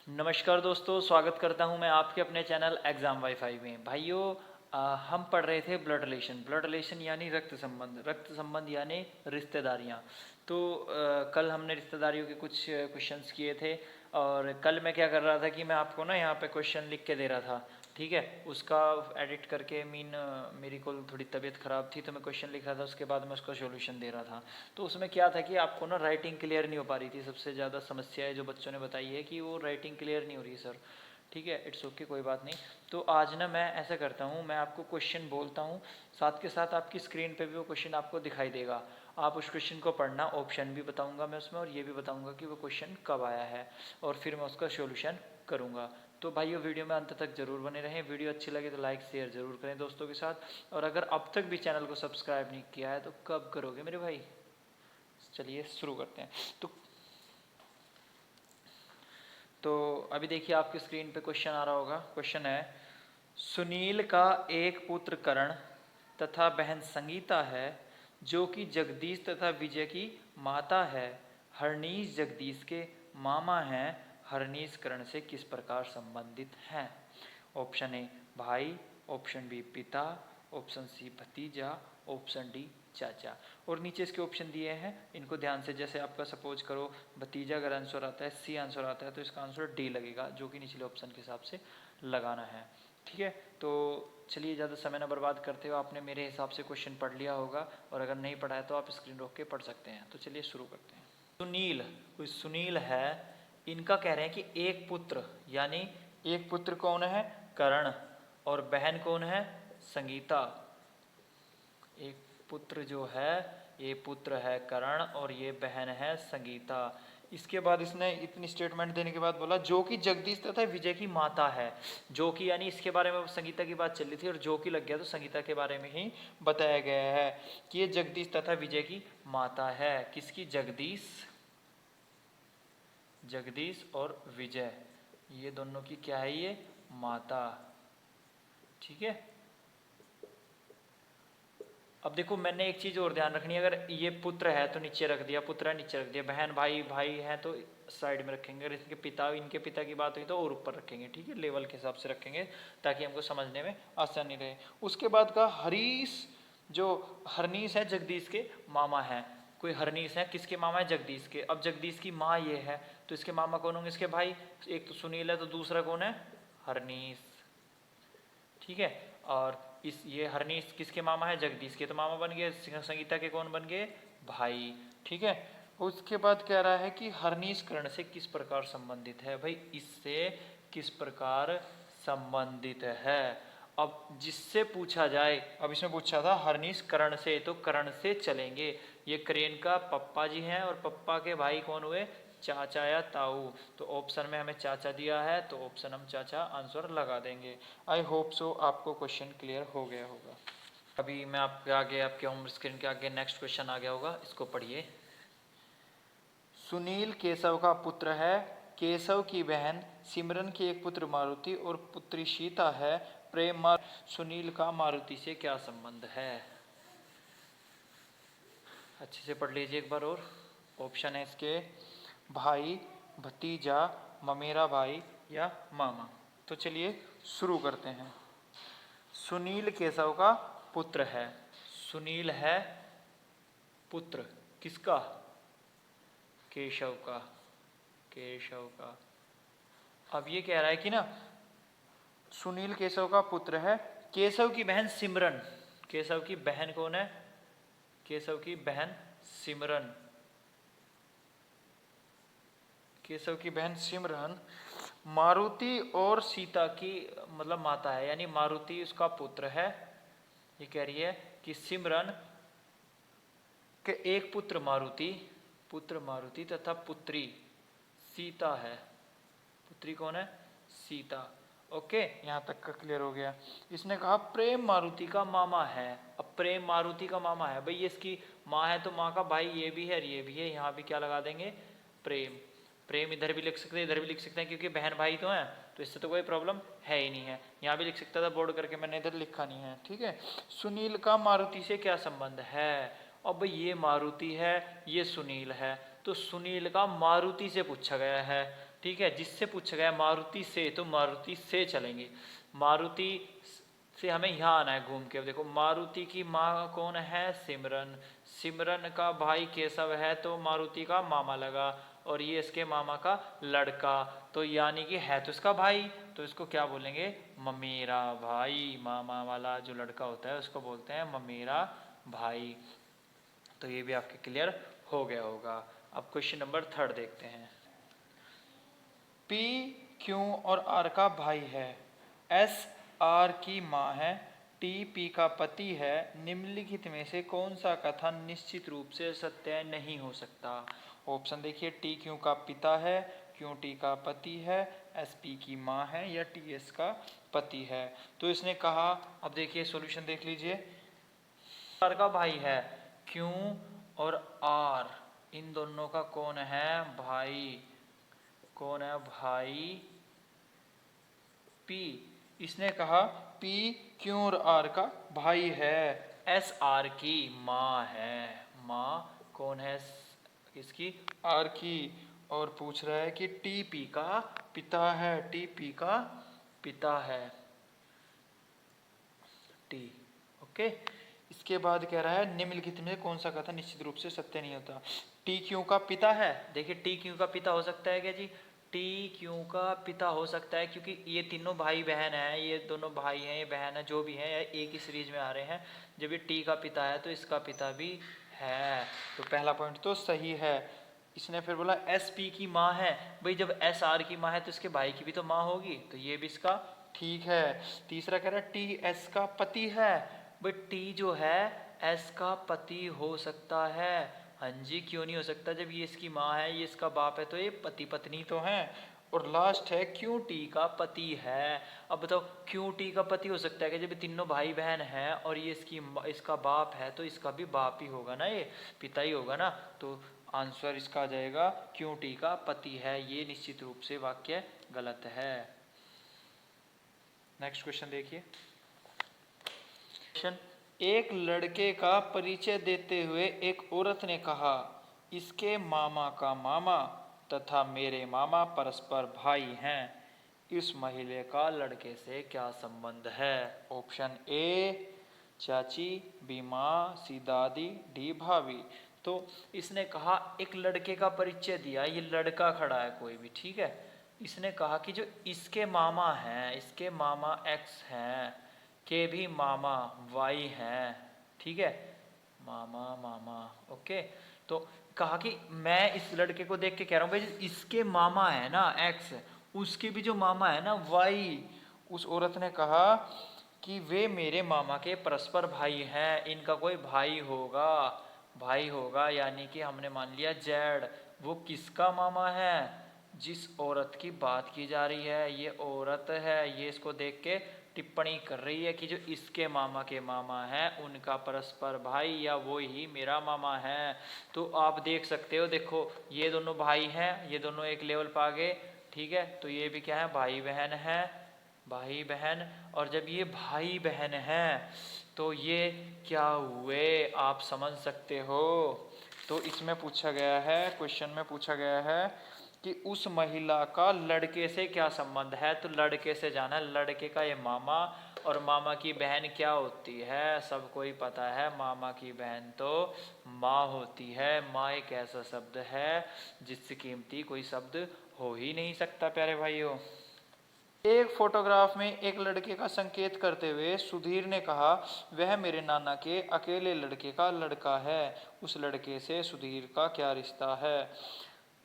नमस्कार दोस्तों, स्वागत करता हूं मैं आपके अपने चैनल एग्ज़ाम वाईफाई में। भाइयों, हम पढ़ रहे थे ब्लड रिलेशन यानी रक्त संबंध यानी रिश्तेदारियां। तो कल हमने रिश्तेदारियों के कुछ क्वेश्चंस किए थे। और कल मैं क्या कर रहा था कि मैं आपको ना यहाँ पे क्वेश्चन लिख के दे रहा था, ठीक है। उसका एडिट करके मेरी को थोड़ी तबीयत ख़राब थी तो मैं क्वेश्चन लिख रहा था, उसके बाद मैं उसका सॉल्यूशन दे रहा था। तो उसमें क्या था कि आपको ना राइटिंग क्लियर नहीं हो पा रही थी। सबसे ज़्यादा समस्या है जो बच्चों ने बताई है कि वो राइटिंग क्लियर नहीं हो रही सर। ठीक है, इट्स ओके, कोई बात नहीं। तो आज ना मैं ऐसा करता हूँ, मैं आपको क्वेश्चन बोलता हूँ, साथ के साथ आपकी स्क्रीन पे भी वो क्वेश्चन आपको दिखाई देगा। आप उस क्वेश्चन को पढ़ना, ऑप्शन भी बताऊंगा मैं उसमें, और ये भी बताऊंगा कि वो क्वेश्चन कब आया है, और फिर मैं उसका सॉल्यूशन करूंगा। तो भाइयों, वीडियो में अंत तक जरूर बने रहें। वीडियो अच्छी लगे तो लाइक शेयर जरूर करें दोस्तों के साथ। और अगर अब तक भी चैनल को सब्सक्राइब नहीं किया है तो कब करोगे मेरे भाई। चलिए शुरू करते हैं। तो अभी देखिए आपकी स्क्रीन पे क्वेश्चन आ रहा होगा। क्वेश्चन है, सुनील का एक पुत्र करण तथा बहन संगीता है, जो कि जगदीश तथा विजय की माता है। हरनीश जगदीश के मामा हैं। हरनीश करण से किस प्रकार संबंधित हैं? ऑप्शन ए भाई, ऑप्शन बी पिता, ऑप्शन सी भतीजा, ऑप्शन डी चाचा। और नीचे इसके ऑप्शन दिए हैं, इनको ध्यान से, जैसे आपका सपोज करो भतीजा अगर आंसर आता है, सी आंसर आता है, तो इसका आंसर डी लगेगा, जो कि निचले ऑप्शन के हिसाब से लगाना है। ठीक है, तो चलिए ज़्यादा समय ना बर्बाद करते हो, आपने मेरे हिसाब से क्वेश्चन पढ़ लिया होगा, और अगर नहीं पढ़ा है तो आप स्क्रीन रोक के पढ़ सकते हैं। तो चलिए शुरू करते हैं। कोई सुनील है, इनका कह रहे हैं कि एक पुत्र, यानी एक पुत्र कौन है? करण। और बहन कौन है? संगीता। एक पुत्र जो है, ये पुत्र है करण और ये बहन है संगीता। इसके बाद इसने इतनी स्टेटमेंट देने के बाद बोला जो कि जगदीश तथा विजय की माता है। जो कि यानी इसके बारे में संगीता की बात चल रही थी, और जो कि लग गया तो संगीता के बारे में ही बताया गया है कि ये जगदीश तथा विजय की माता है। किसकी? जगदीश और विजय, ये दोनों की क्या है? ये माता। ठीक है, अब देखो मैंने एक चीज़ और ध्यान रखनी है, अगर ये पुत्र है तो नीचे रख दिया, पुत्र है नीचे रख दिया, बहन भाई भाई है तो साइड में रखेंगे, अगर इनके पिता की बात हुई तो और ऊपर रखेंगे। ठीक है, लेवल के हिसाब से रखेंगे ताकि हमको समझने में आसानी रहे। उसके बाद का हरीश, जो हरनीश है जगदीश के मामा हैं। कोई हरनीश है, किसके मामा है? जगदीश के। अब जगदीश की माँ ये है, तो इसके मामा कौन होंगे? इसके भाई। एक तो सुनील है तो दूसरा कौन है? हरनीश। ठीक है, और ये हरनीश किसके मामा है? जगदीश के, तो मामा बन गए। संगीता के कौन बन गए? भाई। ठीक है, उसके बाद कह रहा है कि हरनीश कर्ण से किस प्रकार संबंधित है। भाई इससे किस प्रकार संबंधित है? अब जिससे पूछा जाए, अब इसमें पूछा था हरनीश कर्ण से, तो कर्ण से चलेंगे। ये करेन का पप्पा जी हैं, और पप्पा के भाई कौन हुए? चाचा या ताऊ। तो ऑप्शन में हमें चाचा दिया है, तो ऑप्शन हम चाचा आंसर लगा देंगे। आई होप सो आपको क्वेश्चन क्लियर हो गया होगा। अभी मैं आपके आगे, आपके होम स्क्रीन के आगे नेक्स्ट क्वेश्चन आ गया होगा, इसको पढ़िए। सुनील केशव का पुत्र है। केशव की बहन सिमरन के एक पुत्र मारुति और पुत्री सीता है। सुनील का मारुति से क्या संबंध है? अच्छे से पढ़ लीजिए एक बार और। ऑप्शन है इसके भाई, भतीजा, ममेरा भाई या मामा। तो चलिए शुरू करते हैं। सुनील केशव का पुत्र है। सुनील है पुत्र किसका? केशव का। केशव का। अब ये कह रहा है कि ना सुनील केशव का पुत्र है। केशव की बहन सिमरन, केशव की बहन कौन है? केशव की बहन सिमरन। केशव की बहन सिमरन मारुति और सीता की मतलब माता है, यानी मारुति उसका पुत्र है। ये कह रही है कि सिमरन के एक पुत्र मारुति तथा पुत्री सीता है। पुत्री कौन है? सीता। ओके, यहाँ तक का क्लियर हो गया। इसने कहा प्रेम मारुति का मामा है। अब प्रेम मारुति का मामा है, भाई ये इसकी माँ है तो माँ का भाई ये भी है और ये भी है, यहाँ भी क्या लगा देंगे? प्रेम। प्रेम इधर भी लिख सकते हैं, इधर भी लिख सकते हैं, क्योंकि बहन भाई तो हैं, तो इससे तो कोई प्रॉब्लम है ही नहीं है। यहाँ भी लिख सकता था, बोर्ड करके मैंने इधर लिखा नहीं है। ठीक है, सुनील का मारुति से क्या संबंध है? अब ये मारुति है, ये सुनील है, तो सुनील का मारुति से पूछा गया है। ठीक है। जिससे पूछा गया मारुति से, तो मारुति से चलेंगे। मारुति से हमें यहाँ आना है घूम के। अब देखो मारुति की माँ कौन है, सिमरन। सिमरन का भाई केशव है, तो मारुति का मामा लगा, और ये इसके मामा का लड़का, तो यानी कि है तो इसका भाई, तो इसको क्या बोलेंगे, ममेरा भाई। मामा वाला जो लड़का होता है उसको बोलते हैं ममेरा भाई। तो ये भी आपके क्लियर हो गया होगा। अब क्वेश्चन नंबर 3 देखते हैं। पी क्यू और आर का भाई है, एस आर की माँ है, टी पी का पति है। निम्नलिखित में से कौन सा कथन निश्चित रूप से सत्य नहीं हो सकता। ऑप्शन देखिए, टी क्यू का पिता है, क्यू टी का पति है, एस पी की माँ है, या टी एस का पति है। तो इसने कहा, अब देखिए सॉल्यूशन देख लीजिए। आर का भाई है, क्यू और आर इन दोनों का कौन है, भाई। कौन है भाई, पी। इसने कहा पी क्यू और आर का भाई है, एस आर की माँ है। माँ कौन है, किसकी, आर की। और पूछ रहा है कि टी पी का पिता है, टी पी का पिता है, टी। ओके। इसके बाद कह रहा है निम्नलिखित में कौन सा कथन निश्चित रूप से सत्य नहीं होता। टी क्यू का पिता है, देखिए टी क्यू का पिता हो सकता है क्या जी, टी क्यू का पिता हो सकता है, क्योंकि ये तीनों भाई बहन हैं, ये दोनों भाई हैं, ये बहन है, जो भी है एक ही सीरीज में आ रहे हैं। जब ये टी का पिता है तो इसका पिता भी है, तो पहला पॉइंट तो सही है। इसने फिर बोला एस पी की माँ है, भाई जब एस आर की माँ है तो इसके भाई की भी तो माँ होगी, तो ये भी इसका ठीक है। तीसरा कह रहा है टी एस का पति है, भाई टी जो है एस का पति हो सकता है। हाँ जी, क्यों नहीं हो सकता, जब ये इसकी माँ है, ये इसका बाप है, तो ये पति पत्नी तो हैं। और लास्ट है क्यों टी का पति है। अब बताओ क्यों टी का पति हो सकता है कि जब तीनों भाई बहन हैं और ये इसका बाप है, तो इसका भी बाप ही होगा ना, ये पिता ही होगा ना। तो आंसर इसका आ जाएगा क्यों टी का पति है, ये निश्चित रूप से वाक्य गलत है। नेक्स्ट क्वेश्चन देखिए। एक लड़के का परिचय देते हुए एक औरत ने कहा, इसके मामा का मामा तथा मेरे मामा परस्पर भाई हैं। इस महिला का लड़के से क्या संबंध है। ऑप्शन ए चाची, बी माँ, सी दादी, डी भाभी। तो इसने कहा एक लड़के का परिचय दिया, ये लड़का खड़ा है कोई भी, ठीक है। इसने कहा कि जो इसके मामा हैं, इसके मामा एक्स हैं, के भी मामा वाई हैं, ठीक है, मामा मामा। ओके। तो कहा कि मैं इस लड़के को देख के कह रहा हूँ भाई इसके मामा है ना एक्स, उसके भी जो मामा है ना वाई। उस औरत ने कहा कि वे मेरे मामा के परस्पर भाई हैं, इनका कोई भाई होगा, भाई होगा, यानी कि हमने मान लिया जेड। वो किसका मामा है, जिस औरत की बात की जा रही है, ये औरत है, ये इसको देख के टिप्पणी कर रही है कि जो इसके मामा के मामा हैं उनका परस्पर भाई या वो ही मेरा मामा है। तो आप देख सकते हो, देखो ये दोनों भाई हैं, ये दोनों एक लेवल पर आ गए, ठीक है। तो ये भी क्या है, भाई बहन है, भाई बहन। और जब ये भाई बहन हैं तो ये क्या हुए, आप समझ सकते हो। तो इसमें पूछा गया है, क्वेश्चन में पूछा गया है कि उस महिला का लड़के से क्या संबंध है। तो लड़के से जाना है, लड़के का ये मामा, और मामा की बहन क्या होती है, सबको ही पता है, मामा की बहन तो माँ होती है। माँ एक ऐसा शब्द है जिससे कीमती कोई शब्द हो ही नहीं सकता प्यारे भाइयों। एक फोटोग्राफ में एक लड़के का संकेत करते हुए सुधीर ने कहा, वह मेरे नाना के अकेले लड़के का लड़का है। उस लड़के से सुधीर का क्या रिश्ता है।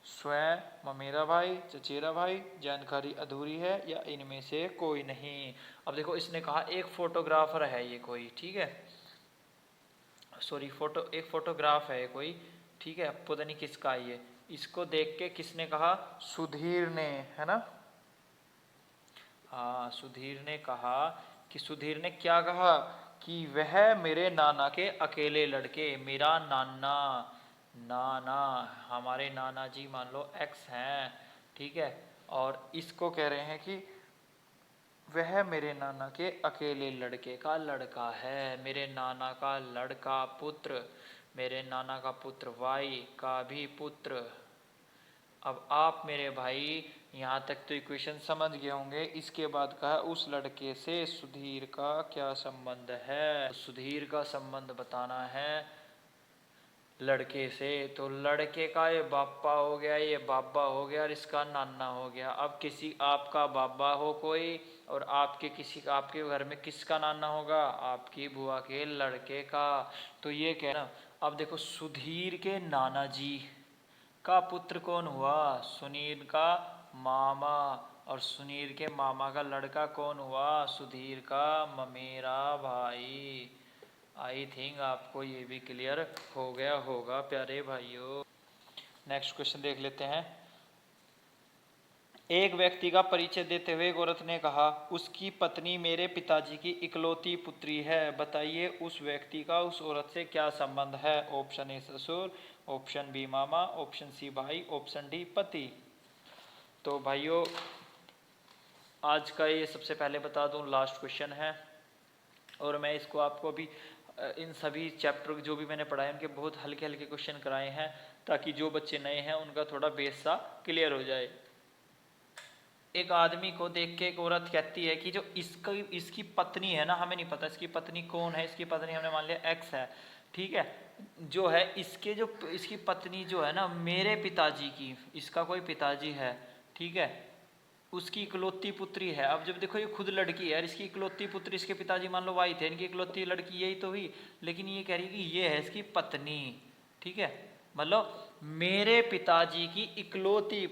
स्वयं, ममेरा भाई, चचेरा भाई, जानकारी अधूरी है या इनमें से कोई नहीं। अब देखो इसने कहा एक फोटोग्राफर है ये कोई, ठीक है, सॉरी एक फोटोग्राफ है कोई, ठीक है, पता नहीं किसका है ये। इसको देख के किसने कहा, सुधीर ने, है ना। हाँ, सुधीर ने कहा कि सुधीर ने क्या कहा कि वह मेरे नाना के अकेले लड़के, मेरा नाना, नाना हमारे नाना जी मान लो एक्स हैं, ठीक है। और इसको कह रहे हैं कि वह मेरे नाना के अकेले लड़के का लड़का है, मेरे नाना का लड़का पुत्र, मेरे नाना का पुत्र वाई का भी पुत्र। अब आप मेरे भाई यहाँ तक तो इक्वेशन समझ गए होंगे। इसके बाद कहा उस लड़के से सुधीर का क्या संबंध है। सुधीर का संबंध बताना है लड़के से। तो लड़के का ये बापा हो गया, ये बाबा हो गया और इसका नाना हो गया। अब किसी आपका बाबा हो कोई और आपके घर में किसका नाना होगा, आपकी बुआ के लड़के का। तो ये कहना, अब देखो सुधीर के नाना जी का पुत्र कौन हुआ, सुनील का मामा। और सुनील के मामा का लड़का कौन हुआ, सुधीर का ममेरा भाई। आई थिंक आपको ये भी क्लियर हो गया होगा प्यारे भाइयों। नेक्स्ट क्वेश्चन देख लेते हैं। एक व्यक्ति का परिचय देते हुए एक औरत ने कहा, उसकी पत्नी मेरे पिताजी की इकलौती पुत्री है, बताइए उस व्यक्ति का उस औरत से क्या संबंध है। ऑप्शन ए ससुर, ऑप्शन बी मामा, ऑप्शन सी भाई, ऑप्शन डी पति। तो भाइयों आज का ये सबसे पहले बता दूं लास्ट क्वेश्चन है, और मैं इसको आपको भी इन सभी चैप्टर जो भी मैंने पढ़ाए उनके बहुत हल्के हल्के क्वेश्चन कराए हैं, ताकि जो बच्चे नए हैं उनका थोड़ा बेस सा क्लियर हो जाए। एक आदमी को देख के एक औरत कहती है कि जो इसकी पत्नी है ना, हमें नहीं पता इसकी पत्नी कौन है, इसकी पत्नी हमने मान लिया एक्स है, ठीक है, जो है इसकी पत्नी जो है ना मेरे पिताजी की, इसका कोई पिताजी है, ठीक है, उसकी इकलौती पुत्री है। अब जब देखो ये खुद लड़की है और इसकी इकलौती पुत्री, इसके पिताजी मान लो वाई थे, इनकी इकलौती लड़की यही तो हुई, लेकिन ये कह रही है कि ये है इसकी पत्नी, ठीक है, मतलब मेरे पिताजी की इकलौती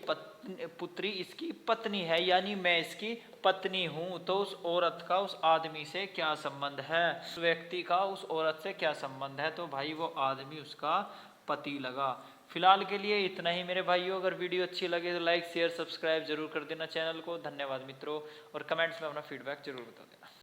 पुत्री इसकी पत्नी है, यानी मैं इसकी पत्नी हूं। तो उस औरत का उस आदमी से क्या संबंध है, उस व्यक्ति का उस औरत से क्या संबंध है। तो भाई वो आदमी उसका पति लगा। फिलहाल के लिए इतना ही मेरे भाइयों। अगर वीडियो अच्छी लगे तो लाइक शेयर सब्सक्राइब जरूर कर देना चैनल को। धन्यवाद मित्रों, और कमेंट्स में अपना फीडबैक जरूर बता देना।